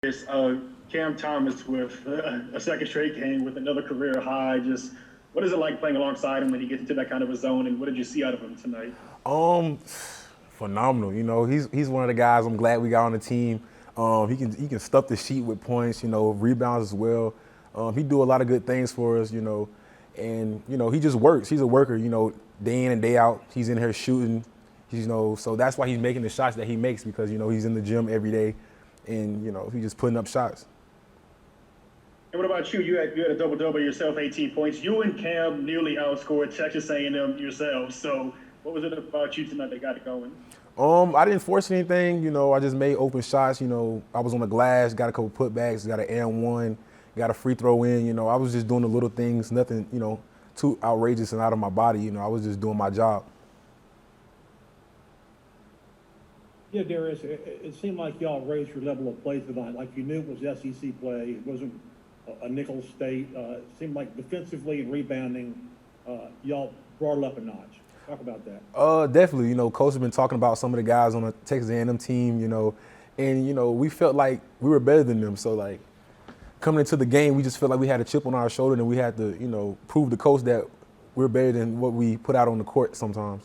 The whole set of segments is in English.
It's Cam Thomas with a second straight game with another career high. Just what is it like playing alongside him when he gets into that kind of a zone, and what did you see out of him tonight? Um, Phenomenal. He's one of the guys I'm glad we got on the team. He can stuff the sheet with points. Rebounds as well. He do a lot of good things for us. And he just works. He's a worker. Day in and day out. He's in here shooting. So that's why he's making the shots that he makes because he's in the gym every day, and he's just putting up shots. And what about you? You had a double-double yourself, 18 points. You and Cam nearly outscored Texas A&M yourselves. So what was it about you tonight that got it going? I didn't force anything. I just made open shots. I was on the glass, got a couple putbacks, got an and one, got a free throw in. I was just doing the little things, nothing, too outrageous and out of my body. I was just doing my job. Yeah, Darius, it seemed like y'all raised your level of play tonight. Like you knew it was SEC play. It wasn't a nickel state. It seemed like defensively and rebounding, y'all brought it up a notch. Talk about that. Definitely. Coach has been talking about some of the guys on the Texas A&M team. And we felt like we were better than them. So like coming into the game, we just felt like we had a chip on our shoulder, and we had to prove to coach that we're better than what we put out on the court sometimes.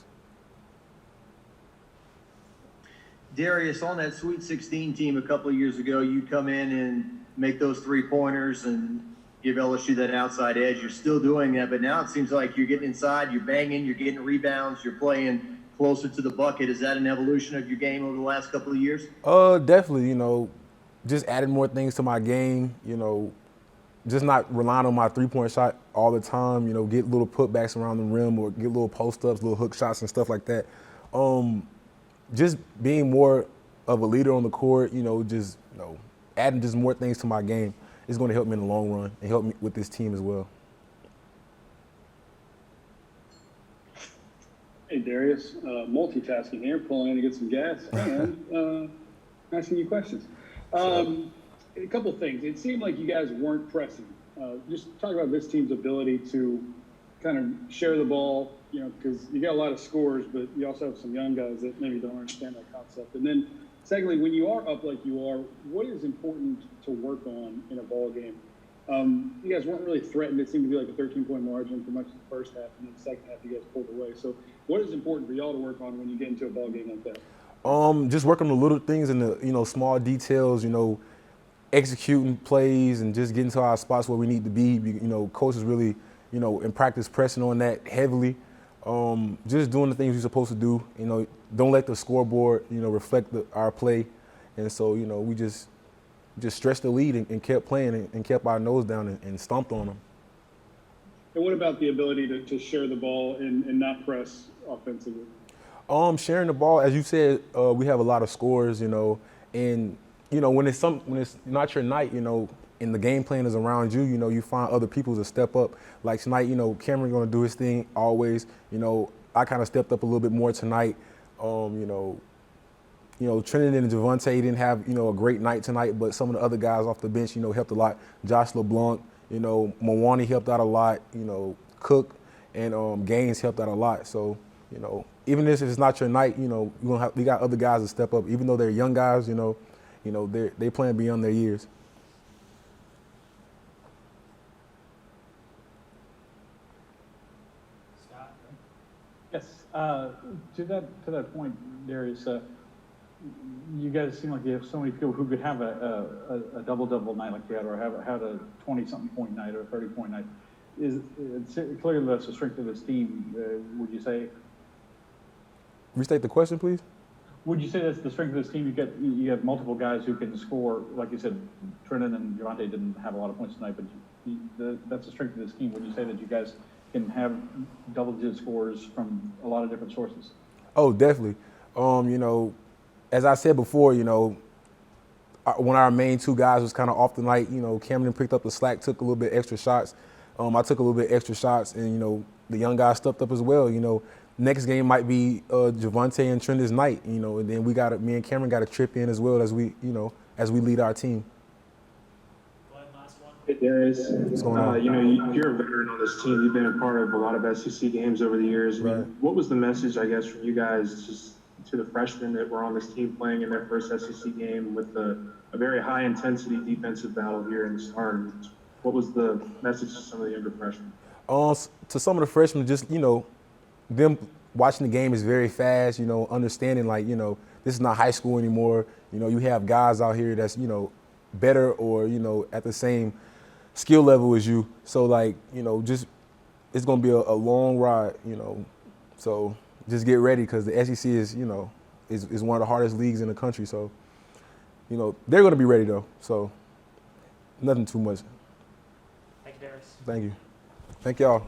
Darius, on that Sweet 16 team a couple of years ago, you come in and make those three-pointers and give LSU that outside edge. You're still doing that, but now it seems like you're getting inside, you're banging, you're getting rebounds, you're playing closer to the bucket. Is that an evolution of your game over the last couple of years? Definitely, just adding more things to my game, just not relying on my three-point shot all the time, get little putbacks around the rim or get little post-ups, little hook shots and stuff like that. Just being more of a leader on the court, adding just more things to my game is going to help me in the long run and help me with this team as well. Hey, Darius, multitasking here, pulling in to get some gas and asking you questions. A couple of things. It seemed like you guys weren't pressing. Just talk about this team's ability to kind of share the ball, because you got a lot of scores, but you also have some young guys that maybe don't understand that concept. And then secondly, when you are up like you are, what is important to work on in a ball game? You guys weren't really threatened. It seemed to be like a 13-point margin for much of the first half, and then the second half you guys pulled away. So what is important for y'all to work on when you get into a ball game like that? Just working on the little things and the small details, executing plays and just getting to our spots where we need to be. Coach is really, in practice pressing on that heavily. Just doing the things you're supposed to do. Don't let the scoreboard, reflect our play. And so, we just stretched the lead and kept playing and kept our nose down and stomped on them. And what about the ability to share the ball and not press offensively? Sharing the ball, as you said, we have a lot of scores, and when it's not your night, and the game plan is around you, you find other people to step up. Like tonight, Cameron gonna do his thing always. I kind of stepped up a little bit more tonight. Trinidad and Javante didn't have, a great night tonight, but some of the other guys off the bench, helped a lot. Josh LeBlanc, Mwani helped out a lot. Cook and Gaines helped out a lot. So, even if it's not your night, we got other guys to step up. Even though they're young guys, they playing beyond their years. Yes, to that point, Darius, you guys seem like you have so many people who could have a double-double night like you had, or had a 20-something point night or a 30-point night. Clearly that's the strength of this team, would you say? Restate the question, please. Would you say that's the strength of this team? You have multiple guys who can score, like you said, Trenton and Javante didn't have a lot of points tonight, but that's the strength of this team. Would you say that you guys can have double-digit scores from a lot of different sources? Oh, definitely. As I said before, when our main two guys was kind of off the night, Cameron picked up the slack, took a little bit extra shots. I took a little bit extra shots, and, the young guys stepped up as well. Next game might be Javante and Trenda's night, and then me and Cameron got to trip in as well as we lead our team. Hey, Darius, What's going on? you're a veteran on this team. You've been a part of a lot of SEC games over the years. Right. What was the message, I guess, from you guys just to the freshmen that were on this team playing in their first SEC game with a very high intensity defensive battle here in the start. What was the message to some of the younger freshmen? To some of the freshmen, just, them watching the game is very fast, understanding like, this is not high school anymore. You have guys out here that's, better or, at the same skill level as you. So like, just, it's going to be a long ride, so just get ready because the SEC is, is one of the hardest leagues in the country. So, they're going to be ready though. So nothing too much. Thank you, Darius. Thank you. Thank y'all.